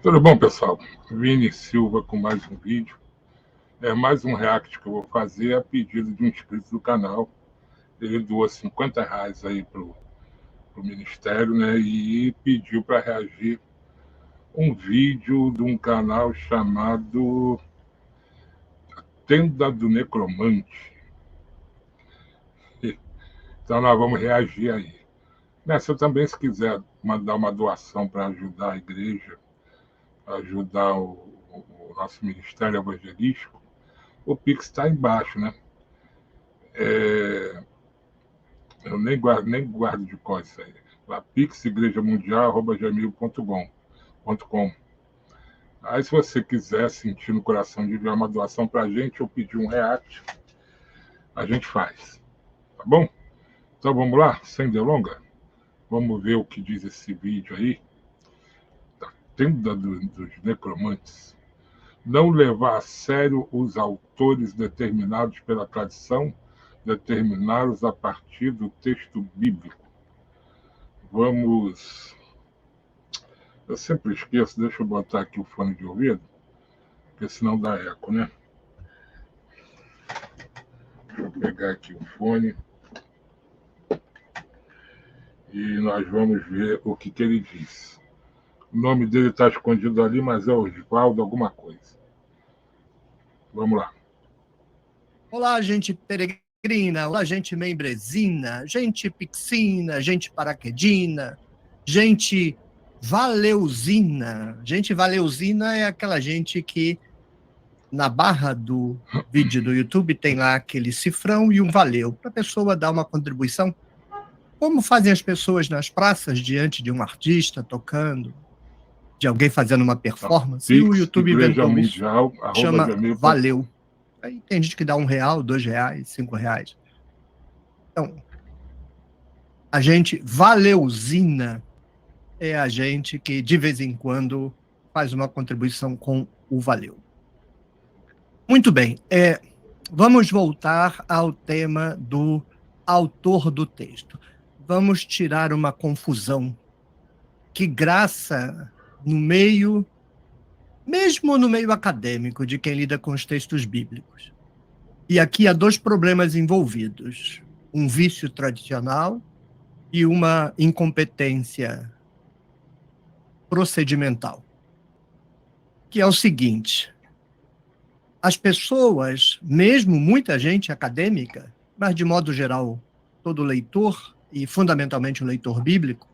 Tudo bom, pessoal? Vini Silva com mais um vídeo. É mais um react que eu vou fazer a pedido de um inscrito do canal. Ele doou R$ 50 aí pro Ministério, né? E pediu para reagir um vídeo de um canal chamado Tenda do Necromante. Então nós vamos reagir aí. Nessa também, se quiser mandar uma doação para ajudar a igreja, ajudar o nosso ministério evangelístico, o Pix está embaixo, né? Eu nem guardo de cor isso aí. Lá, pixigrejamundial.gmail.com. Aí, se você quiser sentir no coração de enviar uma doação para a gente ou pedir um react, a gente faz. Tá bom? Então vamos lá, sem delonga. Vamos ver o que diz esse vídeo aí. Da Tenda dos Necromantes. Não levar a sério os autores determinados pela tradição, determinados a partir do texto bíblico. Vamos. Eu sempre esqueço, deixa eu botar aqui o fone de ouvido, porque senão dá eco, né? Deixa eu pegar aqui o fone e nós vamos ver o que ele diz. O nome dele está escondido ali, mas é Osvaldo alguma coisa. Vamos lá. Olá, gente peregrina, olá, gente membrezina, gente pixina, gente paraquedina, gente valeuzina. Gente valeuzina é aquela gente que na barra do vídeo do YouTube tem lá aquele cifrão e um valeu, para a pessoa dar uma contribuição. Como fazem as pessoas nas praças diante de um artista tocando, de alguém fazendo uma performance, e o YouTube inventou isso, chama valeu. Aí tem gente que dá R$1, R$2, R$5. Então, a gente valeuzina é a gente que, de vez em quando, faz uma contribuição com o valeu. Muito bem, vamos voltar ao tema do autor do texto. Vamos tirar uma confusão que graça no meio, mesmo no meio acadêmico, de quem lida com os textos bíblicos. E aqui há dois problemas envolvidos: um vício tradicional e uma incompetência procedimental. Que é o seguinte: as pessoas, mesmo muita gente acadêmica, mas de modo geral todo leitor, e fundamentalmente o leitor bíblico,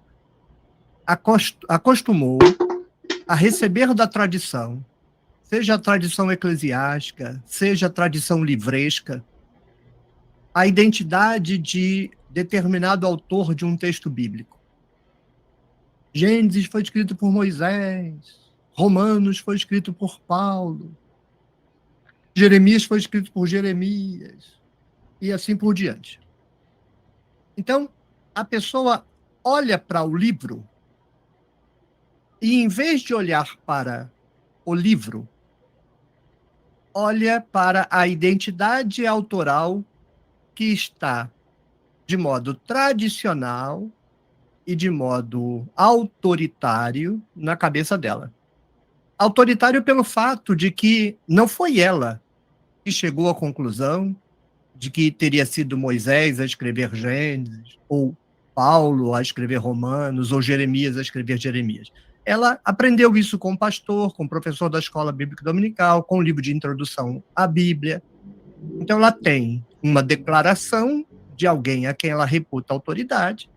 acostumou a receber da tradição, seja a tradição eclesiástica, seja a tradição livresca, a identidade de determinado autor de um texto bíblico. Gênesis foi escrito por Moisés, Romanos foi escrito por Paulo, Jeremias foi escrito por Jeremias, e assim por diante. Então, a pessoa olha para o livro e, em vez de olhar para o livro, olha para a identidade autoral que está, de modo tradicional e de modo autoritário, na cabeça dela. Autoritário pelo fato de que não foi ela que chegou à conclusão de que teria sido Moisés a escrever Gênesis, ou Paulo a escrever Romanos, ou Jeremias a escrever Jeremias. Ela aprendeu isso com o pastor, com o professor da escola bíblica dominical, com o livro de introdução à Bíblia. Então ela tem uma declaração de alguém a quem ela reputa autoridade.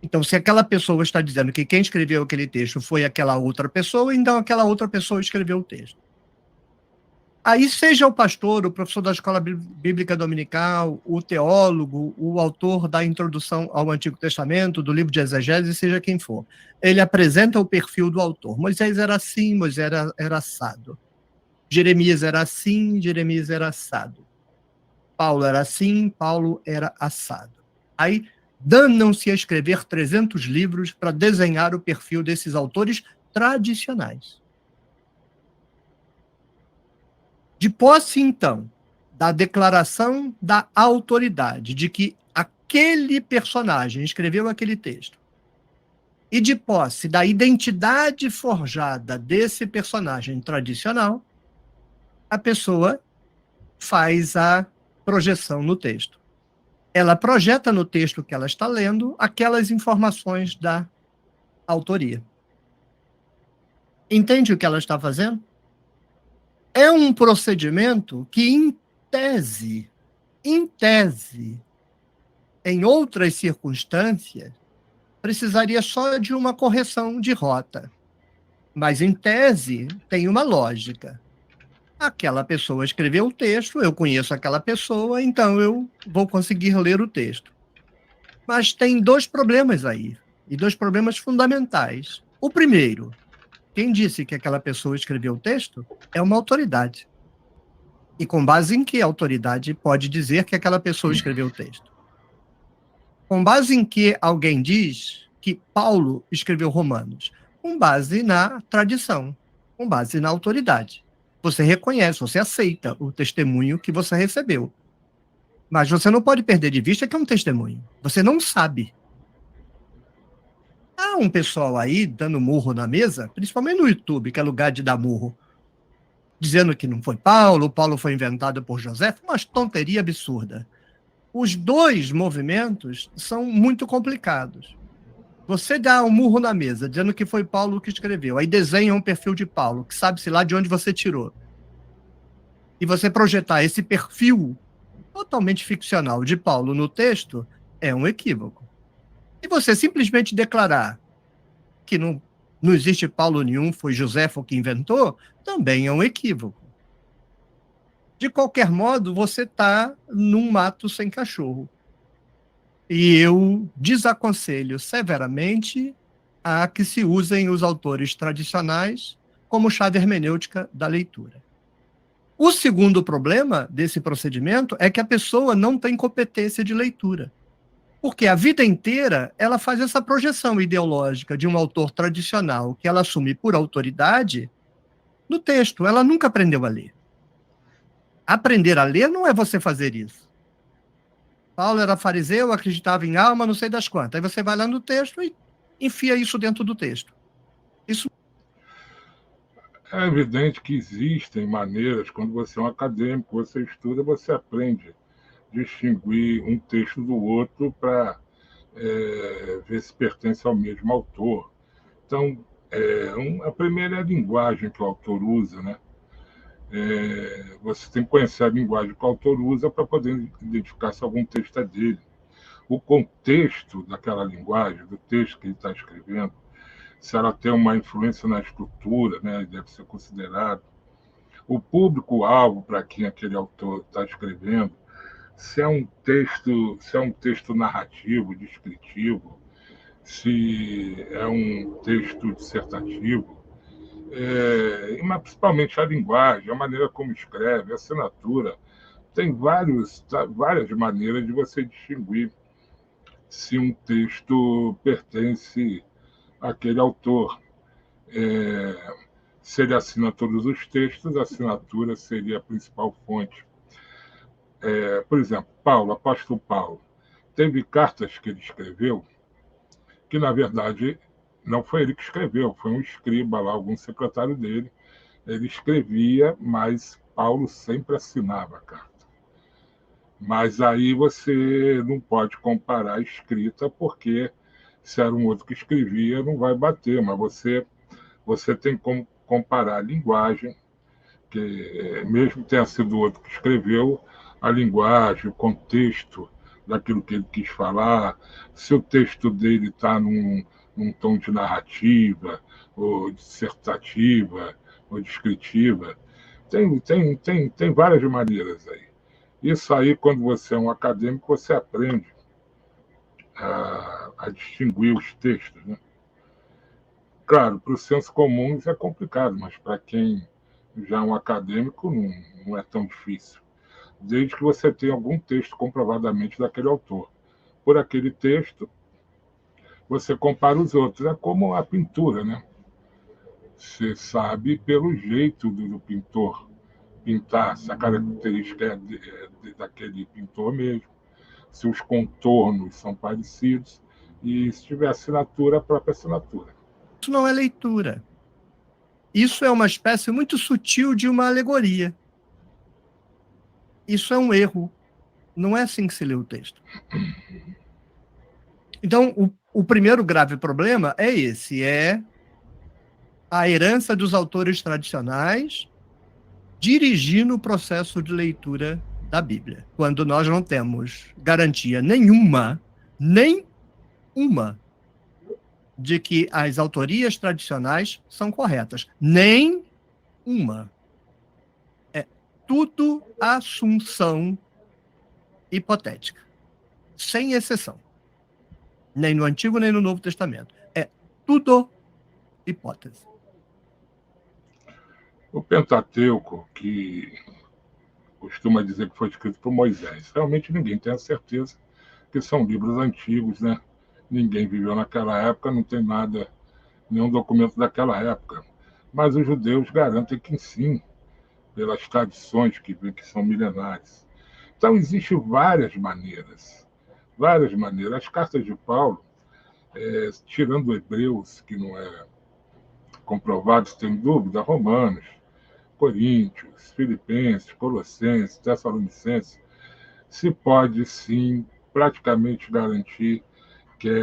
Então, se aquela pessoa está dizendo que quem escreveu aquele texto foi aquela outra pessoa, então aquela outra pessoa escreveu o texto. Aí, seja o pastor, o professor da escola bíblica dominical, o teólogo, o autor da introdução ao Antigo Testamento, do livro de exegese, seja quem for, ele apresenta o perfil do autor. Moisés era assim, Moisés era assado. Jeremias era assim, Jeremias era assado. Paulo era assim, Paulo era assado. Aí, danam-se a escrever 300 livros para desenhar o perfil desses autores tradicionais. De posse, então, da declaração da autoridade de que aquele personagem escreveu aquele texto, E de posse da identidade forjada desse personagem tradicional, a pessoa faz a projeção no texto. Ela projeta no texto que ela está lendo aquelas informações da autoria. Entende o que ela está fazendo? É um procedimento que, em tese, em outras circunstâncias, precisaria só de uma correção de rota. Mas, em tese, tem uma lógica. Aquela pessoa escreveu o texto, eu conheço aquela pessoa, então eu vou conseguir ler o texto. Mas tem dois problemas aí, e dois problemas fundamentais. O primeiro, quem disse que aquela pessoa escreveu o texto é uma autoridade. E com base em que autoridade pode dizer que aquela pessoa escreveu o texto? Com base em que alguém diz que Paulo escreveu Romanos? Com base na tradição, com base na autoridade. Você reconhece, você aceita o testemunho que você recebeu. Mas você não pode perder de vista que é um testemunho. Você não sabe. Há um pessoal aí dando murro na mesa, principalmente no YouTube, que é lugar de dar murro, dizendo que não foi Paulo, Paulo foi inventado por José, uma tonteria absurda. Os dois movimentos são muito complicados. Você dá um murro na mesa, dizendo que foi Paulo que escreveu, aí desenha um perfil de Paulo, que sabe-se lá de onde você tirou. E você projetar esse perfil totalmente ficcional de Paulo no texto é um equívoco. E você simplesmente declarar que não existe Paulo nenhum, foi Joséfo que inventou, também é um equívoco. De qualquer modo, você está num mato sem cachorro. E eu desaconselho severamente a que se usem os autores tradicionais como chave hermenêutica da leitura. O segundo problema desse procedimento é que a pessoa não tem competência de leitura. Porque a vida inteira ela faz essa projeção ideológica de um autor tradicional que ela assume por autoridade no texto. Ela nunca aprendeu a ler. Aprender a ler não é você fazer isso. Paulo era fariseu, acreditava em alma, não sei das quantas. Aí você vai lá no texto e enfia isso dentro do texto. Isso É evidente que existem maneiras, quando você é um acadêmico, você estuda, você aprende a distinguir um texto do outro para ver se pertence ao mesmo autor. Então, a primeira é a linguagem que o autor usa, né? Você tem que conhecer a linguagem que o autor usa para poder identificar se algum texto é dele. O contexto daquela linguagem, do texto que ele está escrevendo, se ela tem uma influência na estrutura, né, deve ser considerado. O público-alvo para quem aquele autor está escrevendo, se é um texto narrativo, descritivo, se é um texto dissertativo, mas principalmente a linguagem, a maneira como escreve, a assinatura. Tem várias maneiras de você distinguir se um texto pertence àquele autor. Se ele assina todos os textos, a assinatura seria a principal fonte. Por exemplo, Paulo, apóstolo Paulo, teve cartas que ele escreveu que, na verdade, não foi ele que escreveu, foi um escriba lá, algum secretário dele. Ele escrevia, mas Paulo sempre assinava a carta. Mas aí você não pode comparar a escrita, porque se era um outro que escrevia, não vai bater, mas você tem como comparar a linguagem, que mesmo tenha sido o outro que escreveu, a linguagem, o contexto daquilo que ele quis falar, se o texto dele está num tom de narrativa, ou dissertativa, ou descritiva. Tem várias maneiras aí. Isso aí, quando você é um acadêmico, você aprende a distinguir os textos, né? Claro, para o senso comum isso é complicado, mas para quem já é um acadêmico não é tão difícil. Desde que você tenha algum texto comprovadamente daquele autor. Por aquele texto, você compara os outros. É como a pintura, né? Você sabe pelo jeito do pintor pintar, se a característica daquele pintor mesmo, se os contornos são parecidos. E se tiver assinatura, a própria assinatura. Isso não é leitura. Isso é uma espécie muito sutil de uma alegoria. Isso é um erro. Não é assim que se lê o texto. Então, o primeiro grave problema é esse, é a herança dos autores tradicionais dirigindo o processo de leitura da Bíblia, quando nós não temos garantia nenhuma, de que as autorias tradicionais são corretas. Nem uma. É tudo assunção hipotética, sem exceção. Nem no Antigo, nem no Novo Testamento. É tudo hipótese. O Pentateuco, que costuma dizer que foi escrito por Moisés, realmente ninguém tem a certeza que são livros antigos, né? Ninguém viveu naquela época, não tem nada, nenhum documento daquela época. Mas os judeus garantem que sim, pelas tradições que são milenares. Então, existem várias maneiras. Várias maneiras. As cartas de Paulo, tirando Hebreus, que não é comprovado, sem dúvida, Romanos, Coríntios, Filipenses, Colossenses, Tessalonicenses, se pode sim praticamente garantir que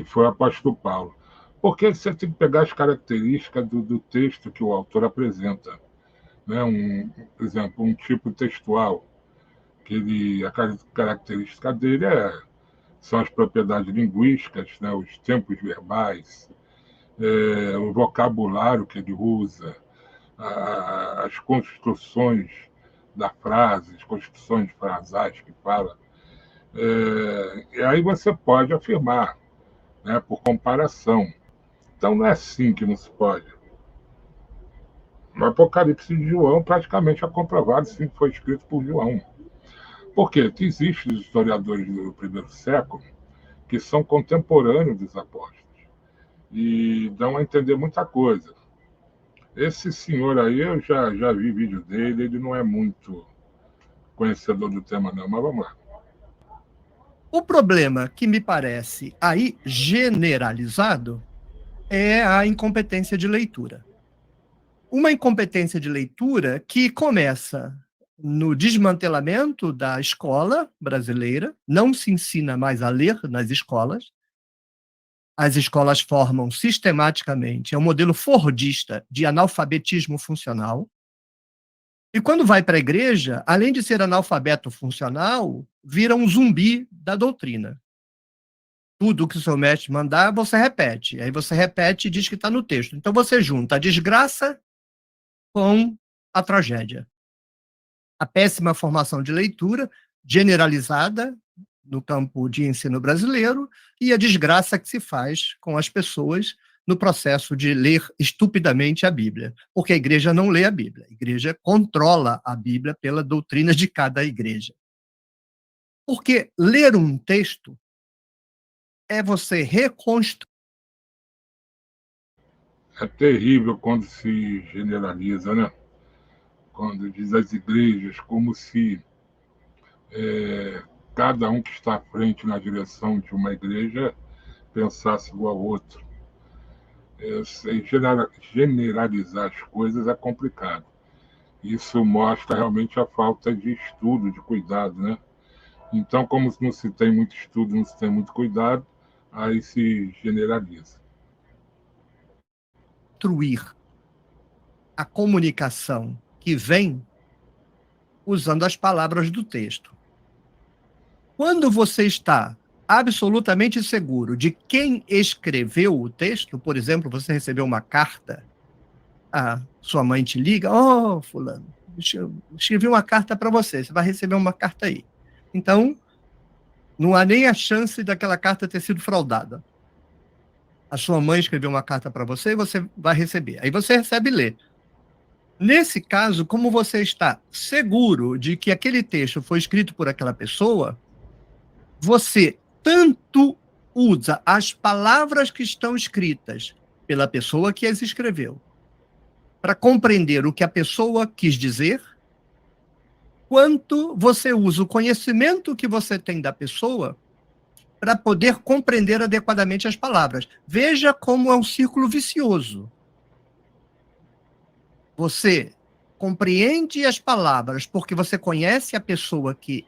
foi o apóstolo Paulo. Porque você tem que pegar as características do texto que o autor apresenta. Né? Por exemplo, um tipo textual, a característica dele são as propriedades linguísticas, né? Os tempos verbais, o vocabulário que ele usa, as construções da frase, as construções frasais que fala. E aí você pode afirmar, né, por comparação. Então não é assim que não se pode. No Apocalipse de João, praticamente é comprovado sim que foi escrito por João. Por quê? Porque existem os historiadores do primeiro século que são contemporâneos dos apóstolos e dão a entender muita coisa. Esse senhor aí, eu já vi vídeo dele, ele não é muito conhecedor do tema não, mas vamos lá. O problema que me parece aí generalizado é a incompetência de leitura. Uma incompetência de leitura que começa no desmantelamento da escola brasileira, não se ensina mais a ler nas escolas, as escolas formam sistematicamente, é um modelo fordista de analfabetismo funcional, e quando vai para a igreja, além de ser analfabeto funcional, vira um zumbi da doutrina. Tudo que o seu mestre mandar, você repete. Aí você repete e diz que está no texto. Então você junta a desgraça com a tragédia. A péssima formação de leitura, generalizada no campo de ensino brasileiro, e a desgraça que se faz com as pessoas no processo de ler estupidamente a Bíblia. Porque a igreja não lê a Bíblia. A igreja controla a Bíblia pela doutrina de cada igreja. Porque ler um texto é você reconstruir. É terrível quando se generaliza, né? Quando diz as igrejas, como se cada um que está à frente na direção de uma igreja pensasse igual ao outro. Generalizar as coisas é complicado. Isso mostra realmente a falta de estudo, de cuidado, né? Então, como não se tem muito estudo, não se tem muito cuidado, aí se generaliza. A comunicação que vem usando as palavras do texto. Quando você está absolutamente seguro de quem escreveu o texto, por exemplo, você recebeu uma carta, a sua mãe te liga, fulano, eu escrevi uma carta para você, você vai receber uma carta aí. Então, não há nem a chance daquela carta ter sido fraudada. A sua mãe escreveu uma carta para você e você vai receber. Aí você recebe e lê. Nesse caso, como você está seguro de que aquele texto foi escrito por aquela pessoa, você tanto usa as palavras que estão escritas pela pessoa que as escreveu para compreender o que a pessoa quis dizer, quanto você usa o conhecimento que você tem da pessoa para poder compreender adequadamente as palavras. Veja como é um círculo vicioso. Você compreende as palavras porque você conhece a pessoa que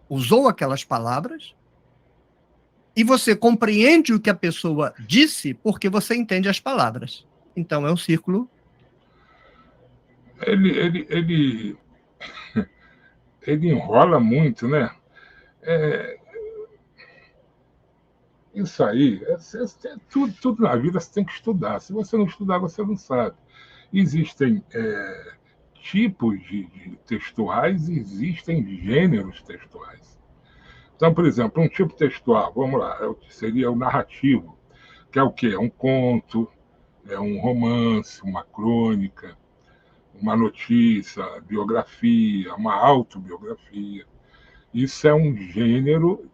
usou aquelas palavras, e você compreende o que a pessoa disse porque você entende as palavras. Então é um círculo. Ele ele enrola muito, né? É, isso aí, tudo na vida você tem que estudar. Se você não estudar, você não sabe. Existem tipos de textuais e existem gêneros textuais. Então, por exemplo, um tipo textual, vamos lá, seria o narrativo, que é o quê? É um conto, é um romance, uma crônica, uma notícia, biografia, uma autobiografia. Isso é um gênero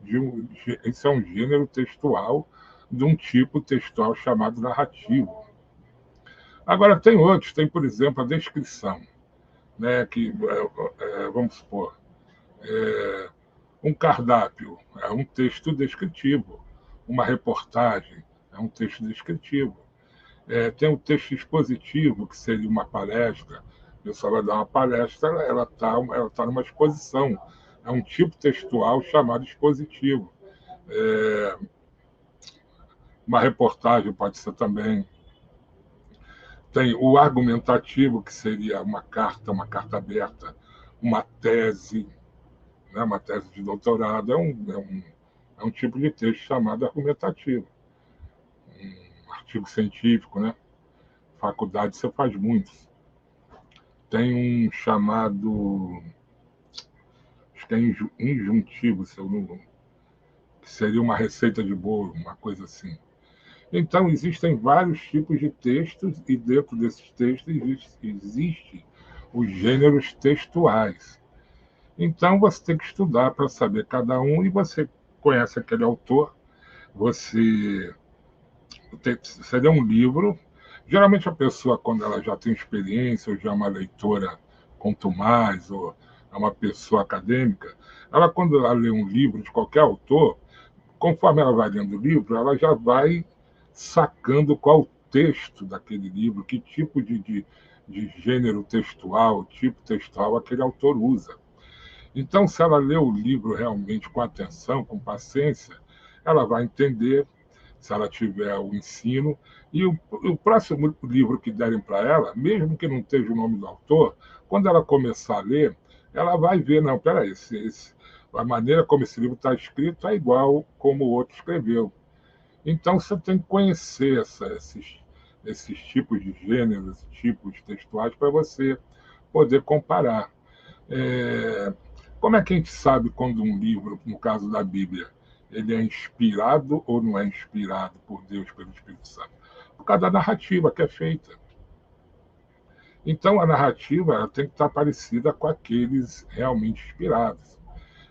textual de um tipo textual chamado narrativo. Agora tem outros, tem por exemplo a descrição, né, que vamos supor, um cardápio é um texto descritivo, uma reportagem é um texto descritivo. Tem um texto expositivo, que seria uma palestra. A pessoa vai dar uma palestra, ela tá numa exposição. É um tipo textual chamado expositivo. É, uma reportagem pode ser também. Tem o argumentativo, que seria uma carta aberta, uma tese, né, uma tese de doutorado. É um tipo de texto chamado argumentativo. Um artigo científico, né? Faculdade você faz muitos. Tem um chamado, acho que é injuntivo, se eu não, que seria uma receita de bolo, uma coisa assim. Então, existem vários tipos de textos e dentro desses textos existe os gêneros textuais. Então, você tem que estudar para saber cada um e você conhece aquele autor, você seria um livro. Geralmente a pessoa, quando ela já tem experiência, ou já é uma leitora contumaz, ou é uma pessoa acadêmica, ela, quando ela lê um livro de qualquer autor, conforme ela vai lendo o livro, ela já vai sacando qual o texto daquele livro, que tipo de gênero textual, tipo textual aquele autor usa. Então, se ela lê o livro realmente com atenção, com paciência, ela vai entender, se ela tiver o ensino. E o próximo livro que derem para ela, mesmo que não esteja o nome do autor, quando ela começar a ler, ela vai ver, não, peraí, a maneira como esse livro está escrito é igual como o outro escreveu. Então você tem que conhecer esses tipos de gêneros, tipos textuais, para você poder comparar. É, como é que a gente sabe quando um livro, no caso da Bíblia, ele é inspirado ou não é inspirado por Deus, pelo Espírito Santo? Por causa da narrativa que é feita. Então, a narrativa ela tem que estar parecida com aqueles realmente inspirados.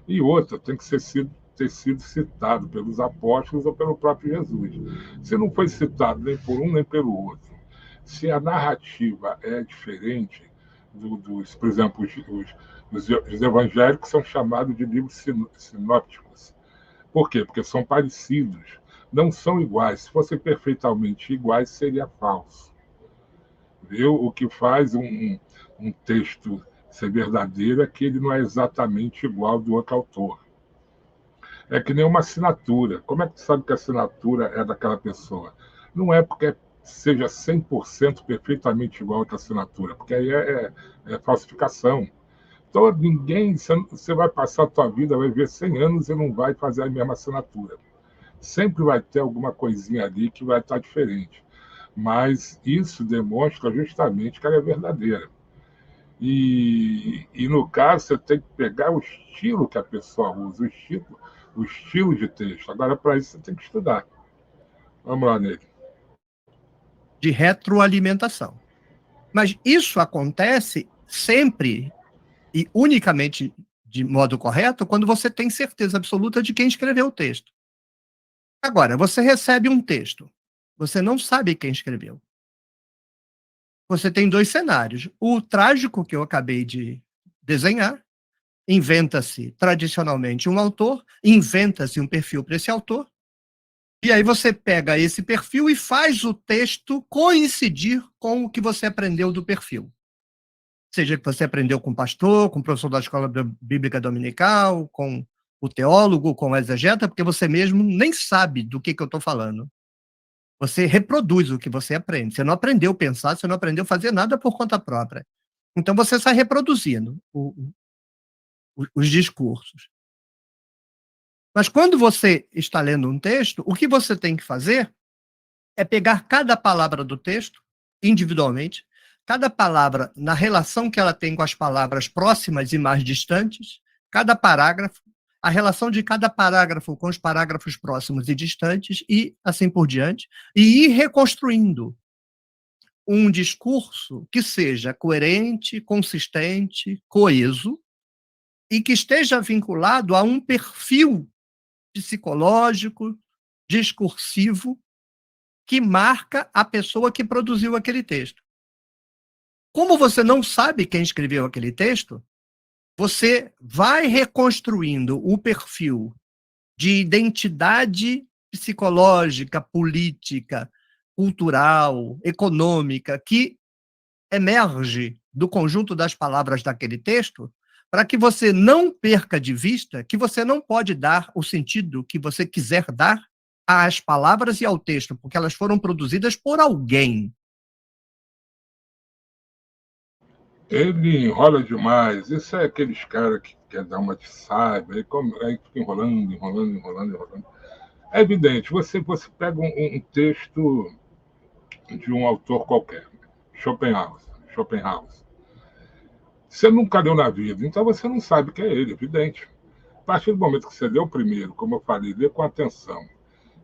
E outra, tem que ter sido citado pelos apóstolos ou pelo próprio Jesus. Se não foi citado nem por um nem pelo outro, se a narrativa é diferente por exemplo, os evangélicos são chamados de livros sinópticos. Por quê? Porque são parecidos, não são iguais. Se fossem perfeitamente iguais, seria falso. Viu? O que faz um texto ser verdadeiro é que ele não é exatamente igual do outro autor. É que nem uma assinatura. Como é que tu sabe que a assinatura é daquela pessoa? Não é porque seja 100% perfeitamente igual a outra assinatura, porque aí é falsificação. Então, você vai passar a tua vida, vai ver 100 anos e não vai fazer a mesma assinatura. Sempre vai ter alguma coisinha ali que vai estar diferente. Mas isso demonstra justamente que ela é verdadeira. E no caso, você tem que pegar o estilo que a pessoa usa, o estilo de texto. Agora, para isso, você tem que estudar. Vamos lá nele. De retroalimentação. Mas isso acontece sempre e unicamente de modo correto quando você tem certeza absoluta de quem escreveu o texto. Agora, você recebe um texto, você não sabe quem escreveu. Você tem 2 cenários: o trágico que eu acabei de desenhar inventa-se tradicionalmente um autor, inventa-se um perfil para esse autor, e aí você pega esse perfil e faz o texto coincidir com o que você aprendeu do perfil. Seja que você aprendeu com o pastor, com o professor da escola bíblica dominical, com o teólogo, com o exegeta, porque você mesmo nem sabe do que eu estou falando. Você reproduz o que você aprende. Você não aprendeu a pensar, você não aprendeu a fazer nada por conta própria. Então você sai reproduzindo os discursos. Mas quando você está lendo um texto, o que você tem que fazer é pegar cada palavra do texto, individualmente, cada palavra na relação que ela tem com as palavras próximas e mais distantes, cada parágrafo, a relação de cada parágrafo com os parágrafos próximos e distantes, e assim por diante, e ir reconstruindo um discurso que seja coerente, consistente, coeso, e que esteja vinculado a um perfil psicológico, discursivo, que marca a pessoa que produziu aquele texto. Como você não sabe quem escreveu aquele texto, você vai reconstruindo o perfil de identidade psicológica, política, cultural, econômica, que emerge do conjunto das palavras daquele texto, para que você não perca de vista que você não pode dar o sentido que você quiser dar às palavras e ao texto, porque elas foram produzidas por alguém. Ele enrola demais. Isso é aqueles caras que quer dar uma de sábio, aí fica enrolando, enrolando, enrolando, enrolando. É evidente, você pega um texto de um autor qualquer, Schopenhauer. Você nunca leu na vida, então você não sabe que é ele, evidente. A partir do momento que você lê o primeiro, como eu falei, lê com atenção,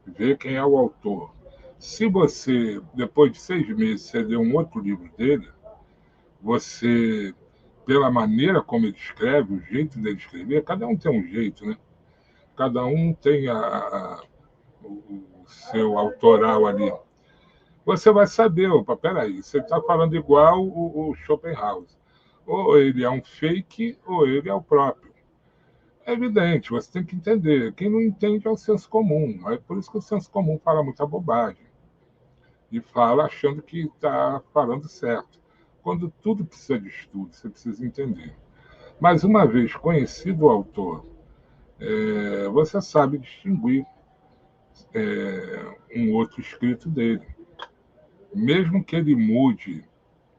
vê quem é o autor. Se você, depois de 6 meses, você lê um outro livro dele, você, pela maneira como ele escreve, o jeito dele escrever, cada um tem um jeito, né? Cada um tem o seu autoral ali. Você vai saber, opa, peraí, você está falando igual o Schopenhauer. Ou ele é um fake, ou ele é o próprio. É evidente, você tem que entender. Quem não entende é o senso comum. É por isso que o senso comum fala muita bobagem. E fala achando que está falando certo. Quando tudo precisa de estudo, você precisa entender. Mas uma vez conhecido o autor, você sabe distinguir um outro escrito dele. Mesmo que ele mude,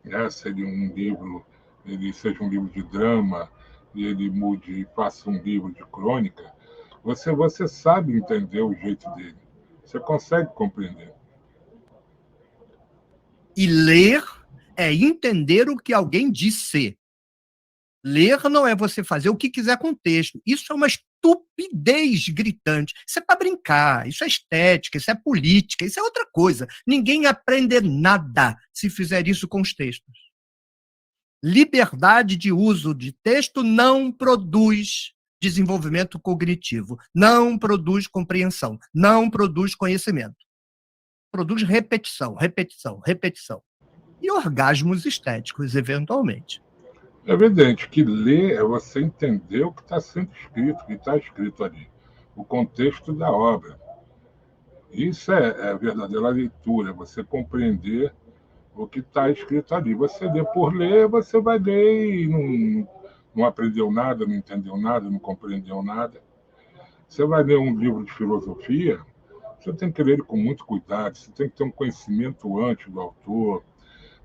né, se ele seja um livro de drama, e ele mude e faça um livro de crônica, você sabe entender o jeito dele. Você consegue compreender. E ler é entender o que alguém disse. Ler não é você fazer o que quiser com o texto. Isso é uma estupidez gritante. Isso é para brincar, isso é estética, isso é política, isso é outra coisa. Ninguém aprende nada se fizer isso com os textos. Liberdade de uso de texto não produz desenvolvimento cognitivo, não produz compreensão, não produz conhecimento. Produz repetição, repetição, repetição. E orgasmos estéticos, eventualmente. É evidente que ler é você entender o que está sendo escrito, o que está escrito ali, o contexto da obra. Isso é a verdadeira leitura, você compreender o que está escrito ali. Você lê por ler, você vai ler e não aprendeu nada, não entendeu nada, não compreendeu nada. Você vai ler um livro de filosofia, você tem que ler ele com muito cuidado, você tem que ter um conhecimento antes do autor,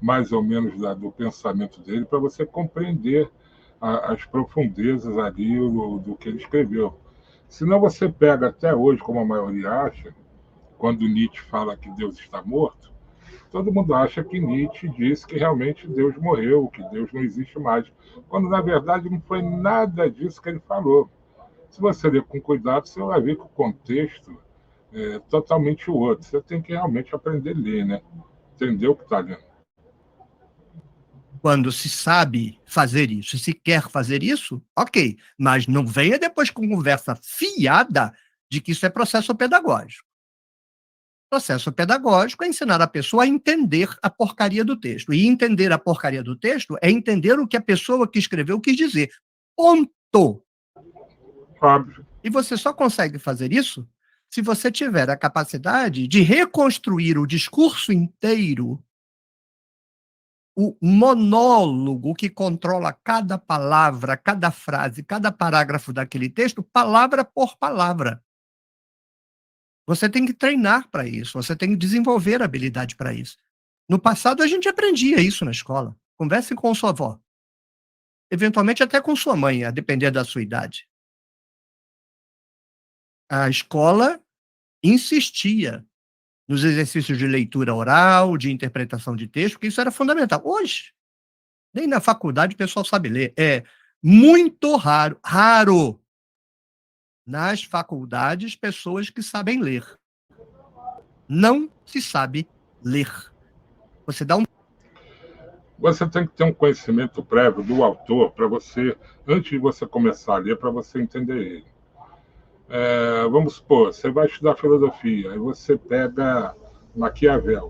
mais ou menos do pensamento dele, para você compreender as profundezas ali do que ele escreveu. Senão você pega até hoje, como a maioria acha, quando Nietzsche fala que Deus está morto, todo mundo acha que Nietzsche disse que realmente Deus morreu, que Deus não existe mais, quando na verdade não foi nada disso que ele falou. Se você ler com cuidado, você vai ver que o contexto é totalmente outro. Você tem que realmente aprender a ler, né? Entender o que está lendo. Quando se sabe fazer isso, se quer fazer isso, ok. Mas não venha depois com conversa fiada de que isso é processo pedagógico. Processo pedagógico é ensinar a pessoa a entender a porcaria do texto. E entender a porcaria do texto é entender o que a pessoa que escreveu quis dizer. Ponto. muito. Óbvio. E você só consegue fazer isso se você tiver a capacidade de reconstruir o discurso inteiro, o monólogo que controla cada palavra, cada frase, cada parágrafo daquele texto, palavra por palavra. Você tem que treinar para isso, você tem que desenvolver habilidade para isso. No passado, a gente aprendia isso na escola. Converse com sua avó. Eventualmente, até com sua mãe, a depender da sua idade. A escola insistia nos exercícios de leitura oral, de interpretação de texto, porque isso era fundamental. Hoje, nem na faculdade o pessoal sabe ler. É muito raro, raro, nas faculdades, pessoas que sabem ler. Não se sabe ler. Você dá um Você tem que ter um conhecimento prévio do autor para você, antes de você começar a ler, para você entender ele. Vamos supor, você vai estudar filosofia, aí você pega Maquiavel.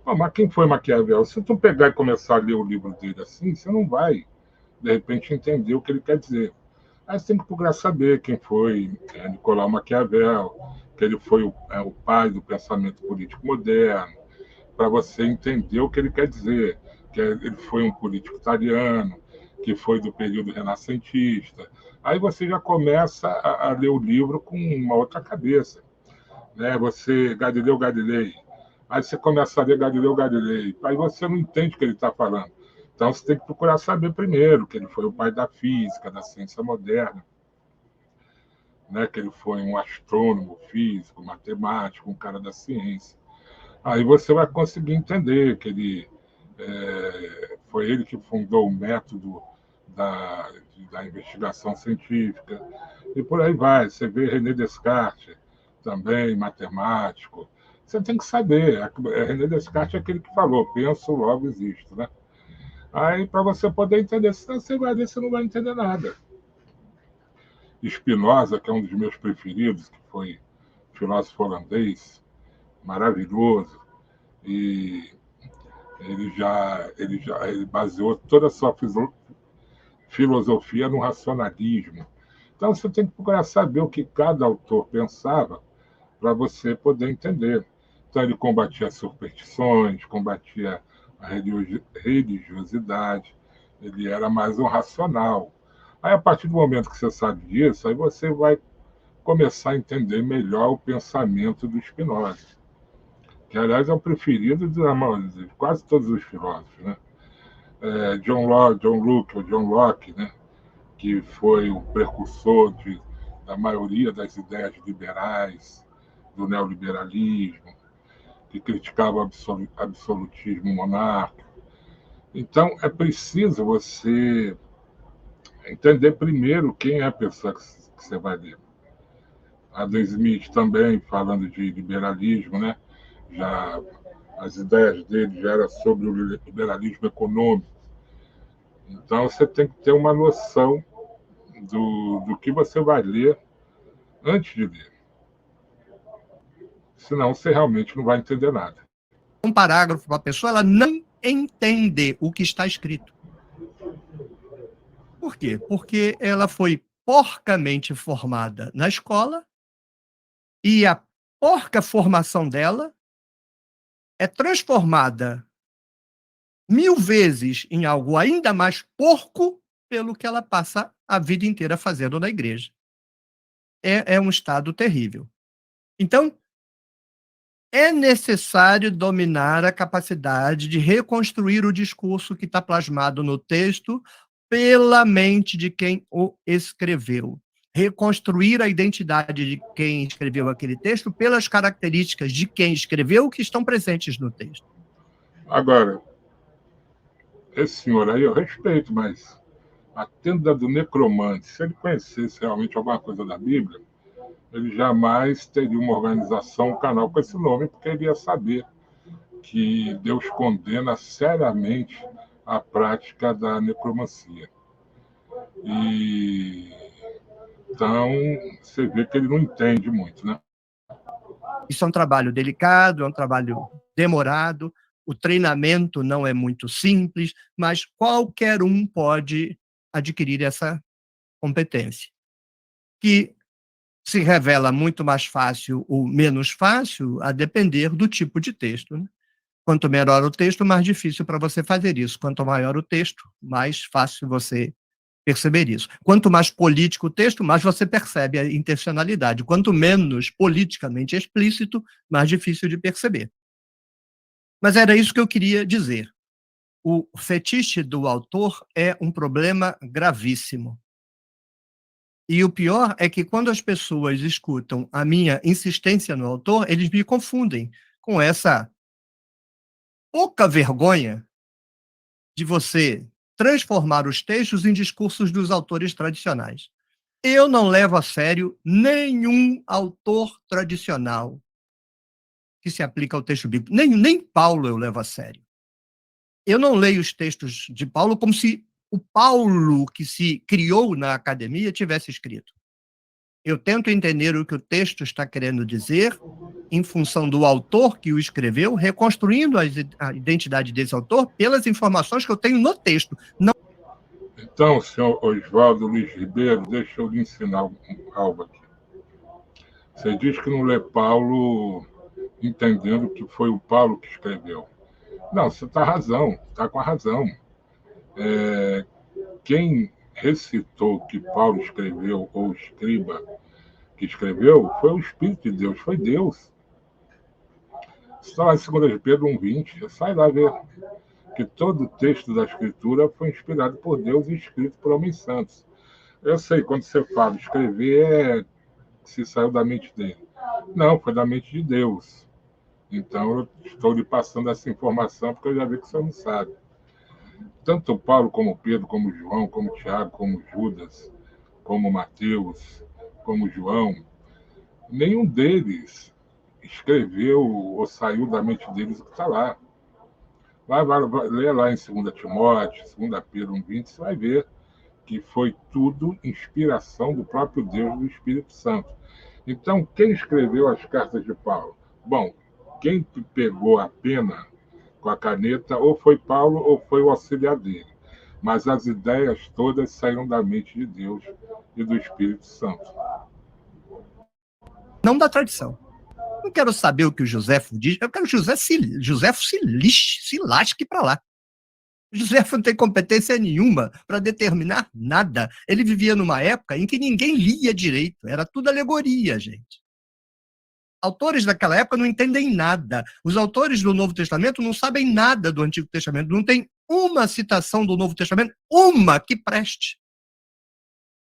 Pô, mas quem foi Maquiavel? Se tu pegar e começar a ler o livro dele assim, você não vai, de repente, entender o que ele quer dizer. Aí você tem que procurar saber quem foi Nicolau Maquiavel, que ele foi o pai do pensamento político moderno, para você entender o que ele quer dizer, que ele foi um político italiano, que foi do período renascentista. Aí você já começa a ler o livro com uma outra cabeça, né? Você, Galileu Galilei, aí você começa a ler Galileu Galilei, aí você não entende o que ele está falando. Então você tem que procurar saber primeiro que ele foi o pai da física, da ciência moderna, né? Que ele foi um astrônomo, físico, matemático, um cara da ciência. Aí você vai conseguir entender que foi ele que fundou o método da, da investigação científica, e por aí vai. Você vê René Descartes, também matemático. Você tem que saber. René Descartes é aquele que falou: penso, logo existo. Né? Aí, para você poder entender, senão você vai ler, você não vai entender nada. Spinoza, que é um dos meus preferidos, que foi filósofo holandês, maravilhoso, e ele baseou toda a sua filosofia no racionalismo. Então você tem que procurar saber o que cada autor pensava para você poder entender. Então ele combatia as superstições, combatia a religiosidade, ele era mais um racional. Aí a partir do momento que você sabe disso, aí você vai começar a entender melhor o pensamento do Spinoza, que aliás é o preferido de quase todos os filósofos, né? John Locke, né? Que foi o precursor da maioria das ideias liberais, do neoliberalismo, que criticava o absolutismo monárquico. Então, é preciso você entender primeiro quem é a pessoa que você vai ler. Adam Smith também, falando de liberalismo, né? Já as ideias dele já eram sobre o liberalismo econômico. Então, você tem que ter uma noção do que você vai ler antes de ler. Senão, você realmente não vai entender nada. um parágrafo para a pessoa, ela não entender o que está escrito. Por quê? Porque ela foi porcamente formada na escola e a porca formação dela é transformada 1000 vezes em algo ainda mais porco pelo que ela passa a vida inteira fazendo na igreja. É um estado terrível. Então, é necessário dominar a capacidade de reconstruir o discurso que está plasmado no texto pela mente de quem o escreveu. Reconstruir a identidade de quem escreveu aquele texto pelas características de quem escreveu que estão presentes no texto. Agora, esse senhor aí eu respeito, mas a tenda do necromante, se ele conhecesse realmente alguma coisa da Bíblia, ele jamais teria uma organização, um canal com esse nome, porque ele ia saber que Deus condena seriamente a prática da necromancia. E então você vê que ele não entende muito, né? Isso é um trabalho delicado, é um trabalho demorado, o treinamento não é muito simples, mas qualquer um pode adquirir essa competência, que se revela muito mais fácil ou menos fácil a depender do tipo de texto, né? Quanto menor o texto, mais difícil para você fazer isso. Quanto maior o texto, mais fácil você perceber isso. Quanto mais político o texto, mais você percebe a intencionalidade. Quanto menos politicamente explícito, mais difícil de perceber. Mas era isso que eu queria dizer. O fetiche do autor é um problema gravíssimo. E o pior é que quando as pessoas escutam a minha insistência no autor, eles me confundem com essa pouca vergonha de você transformar os textos em discursos dos autores tradicionais. Eu não levo a sério nenhum autor tradicional que se aplica ao texto bíblico. Nem Paulo eu levo a sério. Eu não leio os textos de Paulo como se o Paulo que se criou na academia tivesse escrito. Eu tento entender o que o texto está querendo dizer em função do autor que o escreveu, reconstruindo a identidade desse autor pelas informações que eu tenho no texto. Não... Então, senhor Oswaldo Luiz Ribeiro, deixa eu lhe ensinar algo aqui. Você diz que não lê Paulo entendendo que foi o Paulo que escreveu. Não, você está com a razão. Quem recitou que Paulo escreveu, ou escriba que escreveu, foi o Espírito de Deus, foi Deus. Está lá em 2 Pedro 1,20, sai lá ver que todo o texto da Escritura foi inspirado por Deus e escrito por homens santos. Eu sei, quando você fala escrever, se saiu da mente dele. Não, foi da mente de Deus. Então, eu estou lhe passando essa informação porque eu já vi que você não sabe. Tanto Paulo, como Pedro, como João, como Tiago, como Judas, como Mateus, como João, nenhum deles escreveu ou saiu da mente deles o que está lá. Vai, lê lá em 2 Timóteo, 2 Pedro 1,20, você vai ver que foi tudo inspiração do próprio Deus, do Espírito Santo. Então, quem escreveu as cartas de Paulo? Bom, quem pegou a pena com a caneta ou foi Paulo ou foi o auxiliar dele. Mas as ideias todas saíram da mente de Deus e do Espírito Santo. Não da tradição. Não quero saber o que o Joséfo diz, eu quero que o Joséfo se lixe, se lasque para lá. O Joséfo não tem competência nenhuma para determinar nada. Ele vivia numa época em que ninguém lia direito, era tudo alegoria, gente. Autores daquela época não entendem nada. Os autores do Novo Testamento não sabem nada do Antigo Testamento. Não tem uma citação do Novo Testamento, uma que preste.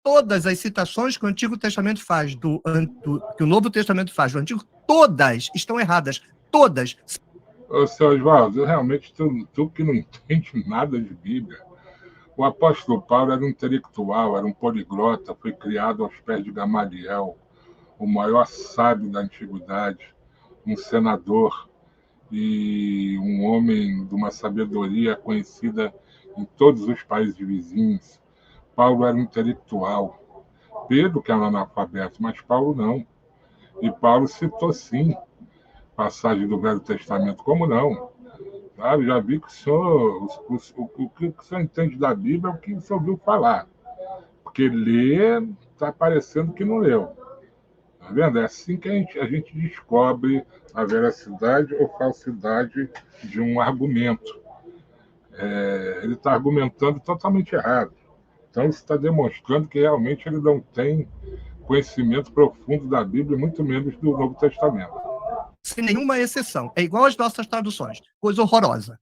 Todas as citações que o Antigo Testamento faz, que o Novo Testamento faz do Antigo, todas estão erradas. Todas. Ô, seu Oswaldo, realmente tu que não entende nada de Bíblia. O apóstolo Paulo era um intelectual, era um poliglota, foi criado aos pés de Gamaliel, o maior sábio da antiguidade, um senador e um homem de uma sabedoria conhecida em todos os países vizinhos. Paulo era um intelectual. Pedro, que era um analfabeto, mas Paulo não. E Paulo citou, sim, passagem do Velho Testamento. Como não? Sabe? Já vi que o senhor, o que o senhor entende da Bíblia é o que o senhor ouviu falar. Porque ler está parecendo que não leu. Tá vendo? É assim que a gente descobre a veracidade ou falsidade de um argumento. Ele está argumentando totalmente errado. Então, isso está demonstrando que realmente ele não tem conhecimento profundo da Bíblia, muito menos do Novo Testamento. Sem nenhuma exceção. É igual às nossas traduções. Coisa horrorosa.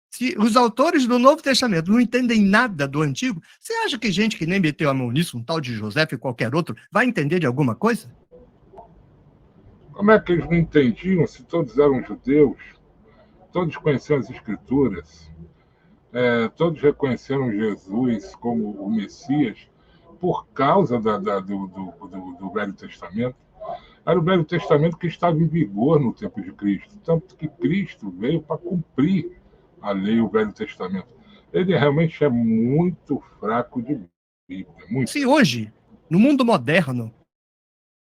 Se os autores do Novo Testamento não entendem nada do Antigo, você acha que gente que nem meteu a mão nisso, um tal de José e qualquer outro, vai entender de alguma coisa? Como é que eles não entendiam se todos eram judeus? Todos conheciam as Escrituras? Todos reconheceram Jesus como o Messias por causa do Velho Testamento. Era o Velho Testamento que estava em vigor no tempo de Cristo. Tanto que Cristo veio para cumprir a lei, o Velho Testamento. Ele realmente é muito fraco de Bíblia. Muito. Se hoje, no mundo moderno,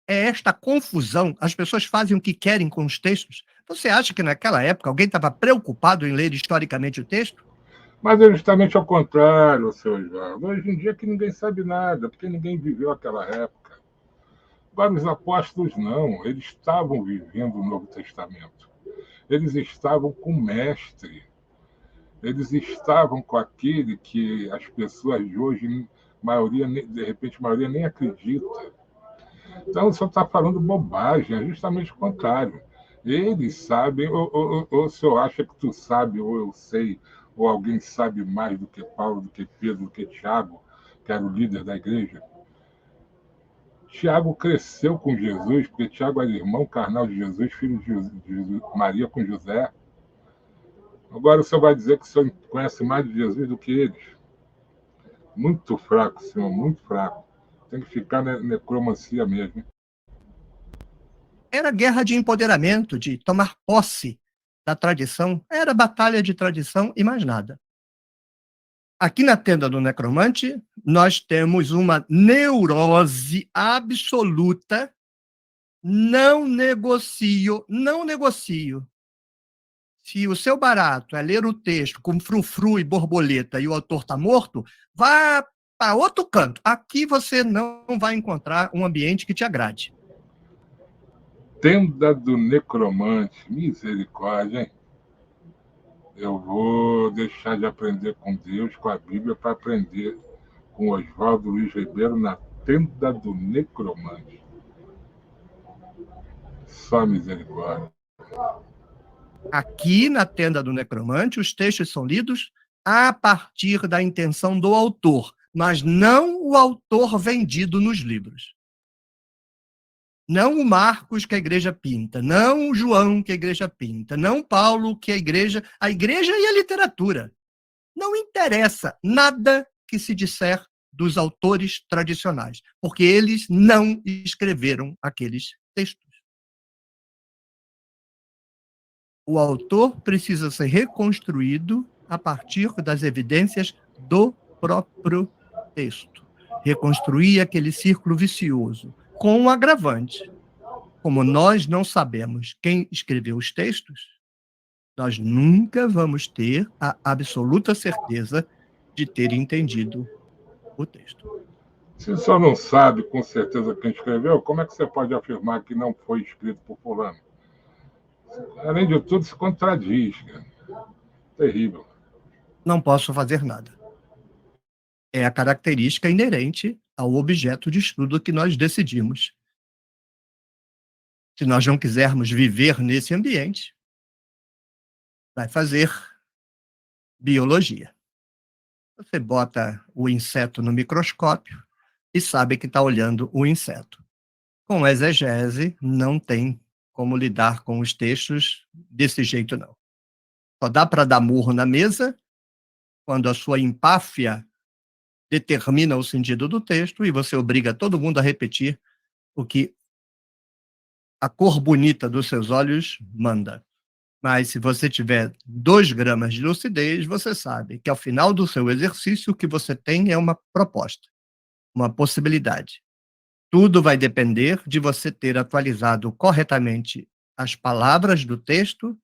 é esta confusão, as pessoas fazem o que querem com os textos, você acha que naquela época alguém estava preocupado em ler historicamente o texto? Mas é justamente ao contrário, seu Oswaldo. Hoje em dia que ninguém sabe nada, porque ninguém viveu aquela época. Agora, os apóstolos não, eles estavam vivendo o Novo Testamento. Eles estavam com o mestre. Eles estavam com aquele que as pessoas de hoje, maioria, de repente, a maioria nem acredita. Então, você está falando bobagem, é justamente o contrário. Eles sabem, ou o senhor acha que tu sabe, ou eu sei, ou alguém sabe mais do que Paulo, do que Pedro, do que Tiago, que era o líder da igreja? Tiago cresceu com Jesus, porque Tiago era irmão carnal de Jesus, filho de Maria com José. Agora o senhor vai dizer que o senhor conhece mais de Jesus do que eles? Muito fraco, senhor, muito fraco. Tem que ficar na necromancia mesmo. Era guerra de empoderamento, de tomar posse da tradição. Era batalha de tradição e mais nada. Aqui na tenda do necromante, nós temos uma neurose absoluta. Não negocio, não negocio. Se o seu barato é ler o texto com frufru e borboleta e o autor está morto, vá para outro canto. Aqui você não vai encontrar um ambiente que te agrade. Tenda do necromante, misericórdia, hein? Eu vou deixar de aprender com Deus, com a Bíblia, para aprender com Oswaldo Luiz Ribeiro na tenda do necromante. Só misericórdia. Aqui na tenda do necromante, os textos são lidos a partir da intenção do autor, mas não o autor vendido nos livros. Não o Marcos que a igreja pinta, não o João que a igreja pinta, não Paulo que a igreja e a literatura. Não interessa nada que se disser dos autores tradicionais, porque eles não escreveram aqueles textos. O autor precisa ser reconstruído a partir das evidências do próprio texto. Reconstruir aquele círculo vicioso, com um agravante. Como nós não sabemos quem escreveu os textos, nós nunca vamos ter a absoluta certeza de ter entendido o texto. Se o senhor não sabe com certeza quem escreveu, como é que você pode afirmar que não foi escrito por fulano? Além de tudo, se contradiz. Cara. Terrível. Não posso fazer nada. É a característica inerente ao objeto de estudo que nós decidimos. Se nós não quisermos viver nesse ambiente, vai fazer biologia. Você bota o inseto no microscópio e sabe que está olhando o inseto. Com exegese, não tem como lidar com os textos desse jeito, não. Só dá para dar murro na mesa quando a sua empáfia determina o sentido do texto e você obriga todo mundo a repetir o que a cor bonita dos seus olhos manda. Mas se você tiver 2 gramas de lucidez, você sabe que ao final do seu exercício o que você tem é uma proposta, uma possibilidade. Tudo vai depender de você ter atualizado corretamente as palavras do texto,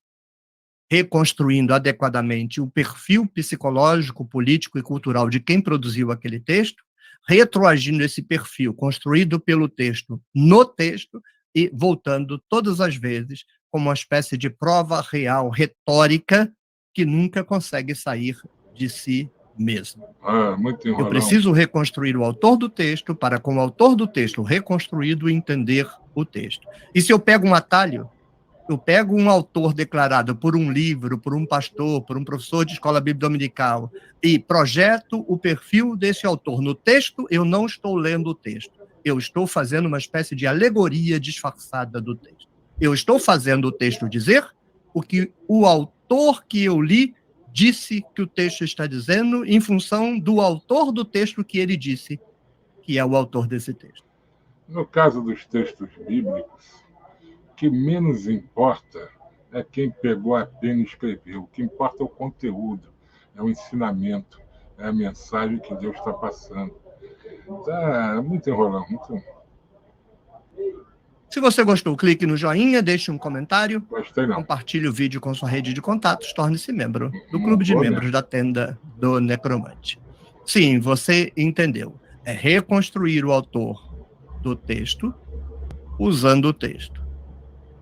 reconstruindo adequadamente o perfil psicológico, político e cultural de quem produziu aquele texto, retroagindo esse perfil construído pelo texto no texto e voltando todas as vezes como uma espécie de prova real retórica que nunca consegue sair de si mesmo. Muito Eu enrolão. preciso reconstruir o autor do texto para, com o autor do texto reconstruído, entender o texto. E se eu pego um atalho, eu pego um autor declarado por um livro, por um pastor, por um professor de escola bíblica dominical e projeto o perfil desse autor no texto, eu não estou lendo o texto. Eu estou fazendo uma espécie de alegoria disfarçada do texto. Eu estou fazendo o texto dizer o que o autor que eu li disse que o texto está dizendo em função do autor do texto que ele disse que é o autor desse texto. No caso dos textos bíblicos, o que menos importa é quem pegou a pena e escreveu. O que importa é o conteúdo, é o ensinamento, é a mensagem que Deus está passando. Tá muito enrolão, muito. Se você gostou, clique no joinha, deixe um comentário, Gostei não. compartilhe o vídeo com sua rede de contatos, torne-se membro do Não clube de vou membros mesmo. da Tenda do Necromante. Sim, você entendeu. É reconstruir o autor do texto usando o texto.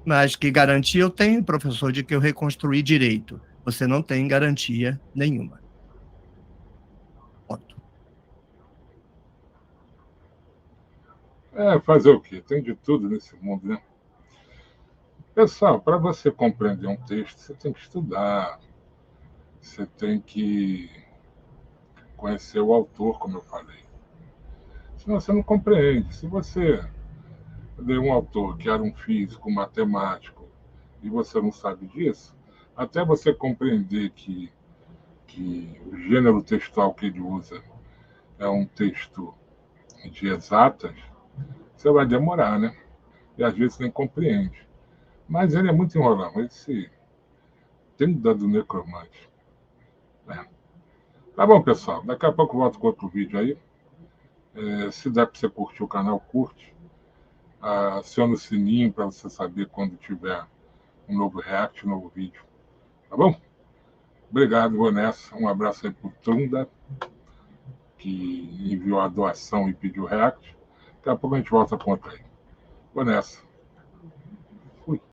Mas que garantia eu tenho, professor, de que eu reconstruí direito? Você não tem garantia nenhuma. Ponto. Fazer o quê? Tem de tudo nesse mundo, né? Pessoal, para você compreender um texto, você tem que estudar, você tem que conhecer o autor, como eu falei. Senão você não compreende. Se você lê um autor que era um físico, um matemático, e você não sabe disso, até você compreender que o gênero textual que ele usa é um texto de exatas, você vai demorar, né? E às vezes nem compreende. Mas ele é muito enrolão. Esse tem dado necromante. Né? Tá bom, pessoal. Daqui a pouco eu volto com outro vídeo aí. Se der para você curtir o canal, curte. Aciona o sininho para você saber quando tiver um novo react, um novo vídeo. Tá bom? Obrigado, vou nessa. Um abraço aí pro Trunda, que enviou a doação e pediu react. Daqui a pouco a gente volta com outra aí. Vou nessa.